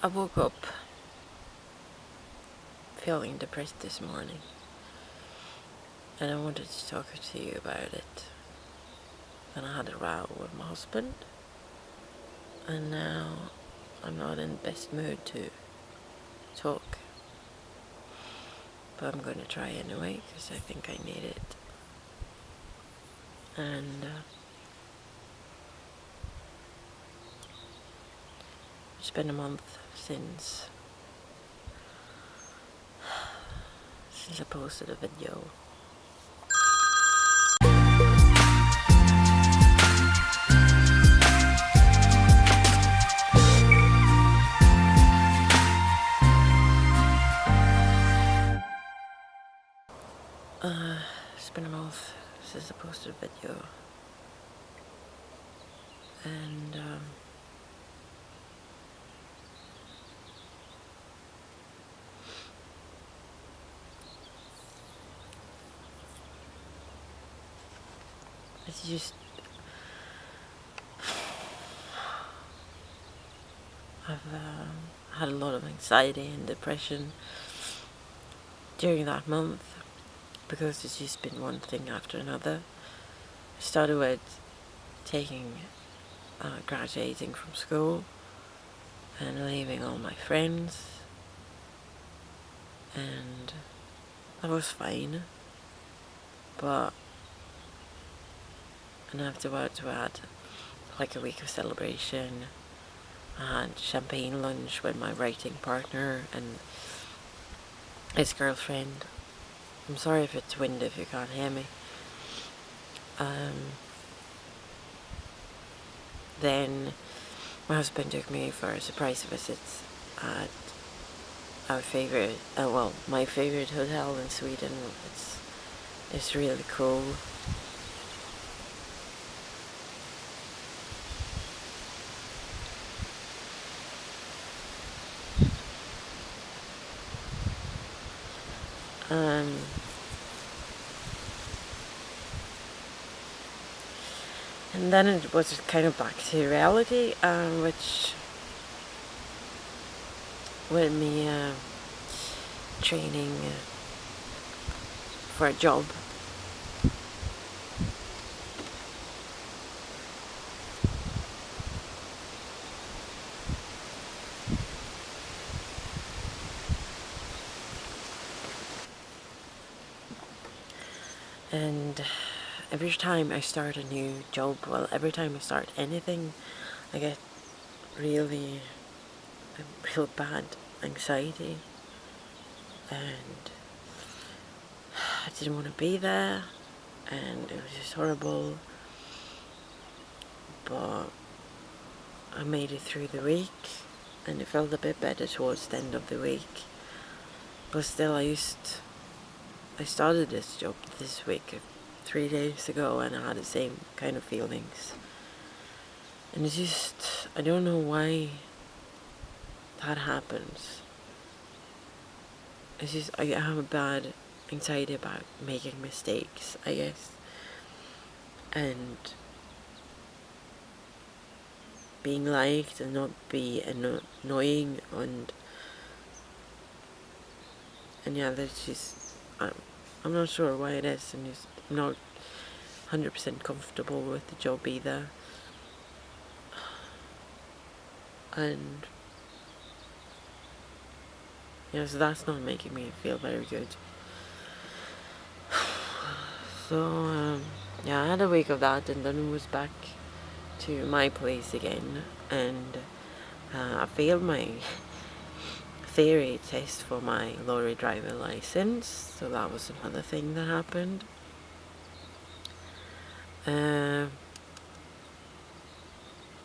I woke up feeling depressed this morning, and I wanted to talk to you about it. And I had a row with my husband, and now I'm not in the best mood to talk. But I'm going to try anyway, because I think I need it. And it's been a month since I posted a video. It's been a month since I posted a video, and it's just I've had a lot of anxiety and depression during that month, because it's just been one thing after another. I started with graduating from school and leaving all my friends, and that was fine, and afterwards we had like a week of celebration. I had champagne lunch with my writing partner and his girlfriend. I'm sorry if it's windy if you can't hear me. Then my husband took me for a surprise visit at my favorite hotel in Sweden. It's really cool. And then it was kind of back to reality, which with me training for a job. And every time I start a new job, every time I start anything, I get real bad anxiety, and I didn't want to be there, and it was just horrible. But I made it through the week, and it felt a bit better towards the end of the week. But still, I started this job this week, 3 days ago, and I had the same kind of feelings. And it's just, I don't know why that happens. It's just, I have a bad anxiety about making mistakes, I guess. And being liked and not be annoying, and yeah, there's just, I'm not sure why it is, and just, I'm not 100% comfortable with the job either. And yeah, so that's not making me feel very good. So yeah, I had a week of that, and then I was back to my place again, and I failed my theory test for my lorry driver license, so that was another thing that happened.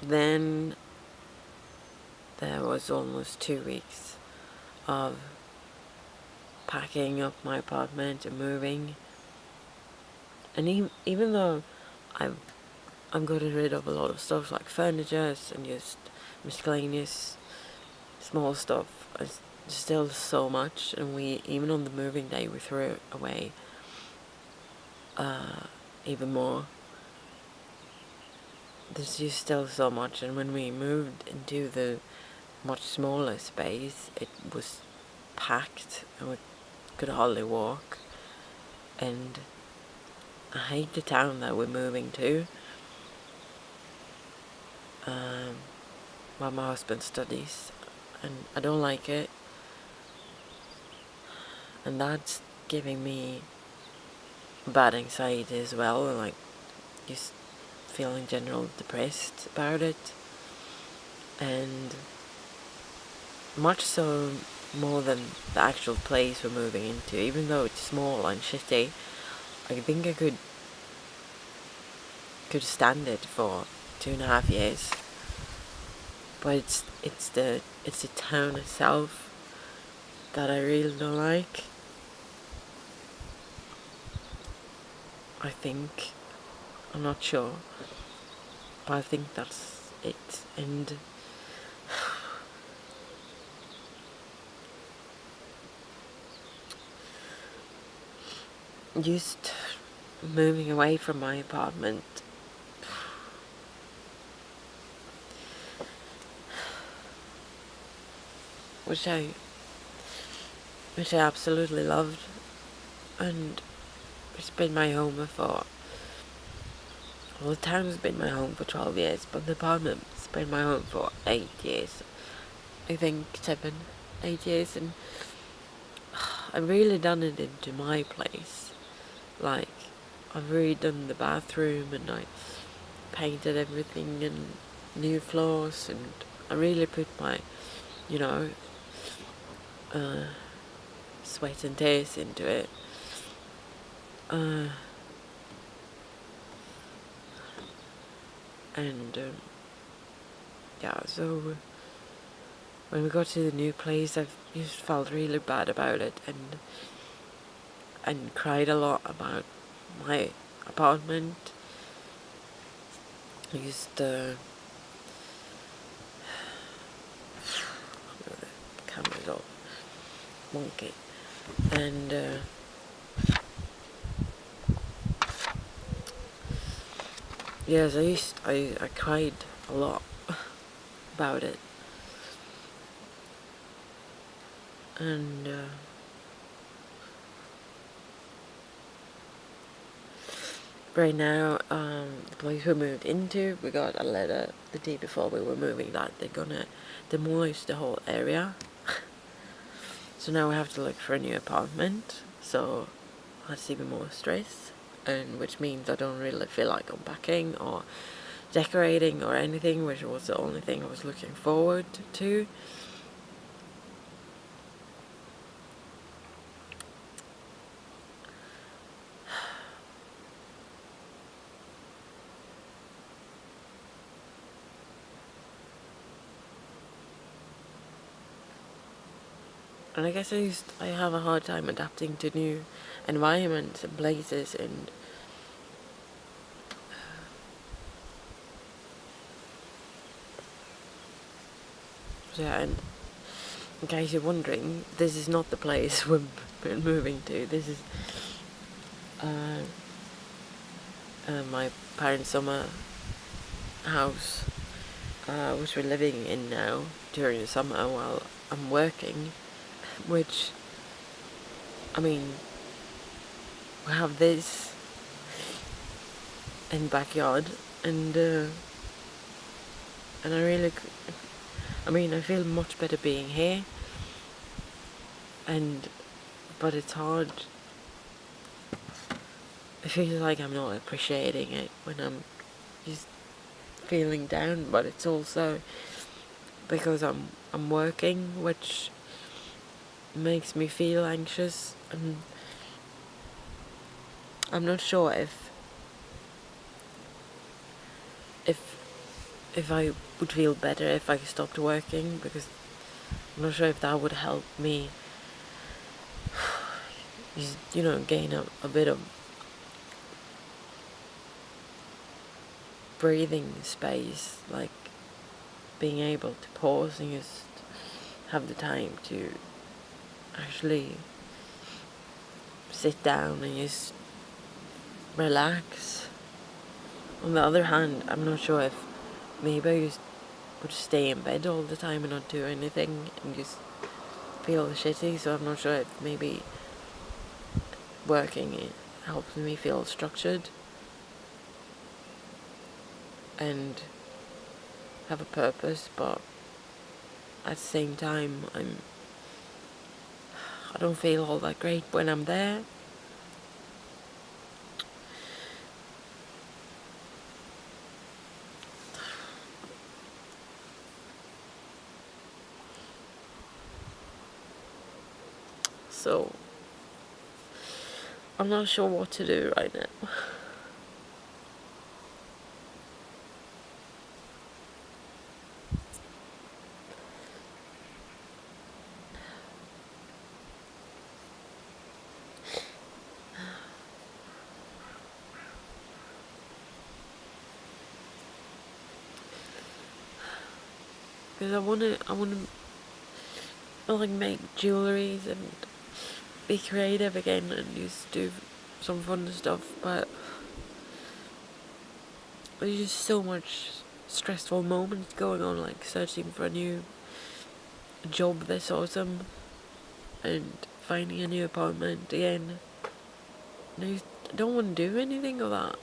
Then there was almost 2 weeks of packing up my apartment and moving, and even though I'm getting rid of a lot of stuff like furniture and just miscellaneous small stuff, it's still so much, and even on the moving day we threw away even more. There's just still so much, and when we moved into the much smaller space. It was packed and we could hardly walk. And I hate the town that we're moving to, where my husband studies, and I don't like it. And that's giving me bad anxiety as well, and like just feeling general depressed about it. And much so more than the actual place we're moving into, even though it's small and shitty, I think I could stand it for 2.5 years. But it's the town itself that I really don't like. I think, I'm not sure, but I think that's it. And just moving away from my apartment, which I absolutely loved, and it's been my home for, well, the town's been my home for 12 years, but the apartment's been my home for 8 years. I think 7, 8 years, and I've really done it into my place. Like, I've redone the bathroom, and I painted everything and new floors, and I really put my, sweat and tears into it. So when we got to the new place, I've just felt really bad about it, and cried a lot about my apartment. I used the camera's all wonky, and yes, I cried a lot about it, and right now, the place we moved into, we got a letter the day before we were moving that they're gonna demolish the whole area. So now we have to look for a new apartment, so that's even more stress, and which means I don't really feel like unpacking or decorating or anything, which was the only thing I was looking forward to. And I guess I have a hard time adapting to new environments and places, and yeah, and in case you're wondering, this is not the place we're moving to. This is my parents' summer house, which we're living in now during the summer while I'm working, which, I mean, we have this in backyard, and I feel much better being here, but it's hard. I feel like I'm not appreciating it when I'm just feeling down, but it's also because I'm working, which makes me feel anxious, and I'm not sure if I would feel better if I stopped working, because I'm not sure if that would help me just, gain a bit of breathing space, like being able to pause and just have the time to actually sit down and just relax. On the other hand, I'm not sure if maybe I just would stay in bed all the time and not do anything and just feel shitty. So I'm not sure if maybe working it helps me feel structured and have a purpose, but at the same time I don't feel all that great when I'm there. So I'm not sure what to do right now. Because I wanna like make jewelries and be creative again and just do some fun stuff, but there's just so much stressful moments going on, like searching for a new job this autumn and finding a new apartment again. And I just don't want to do anything of that.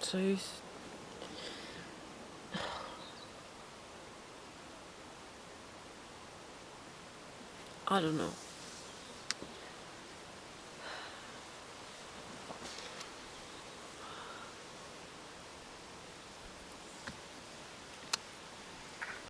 So I don't know.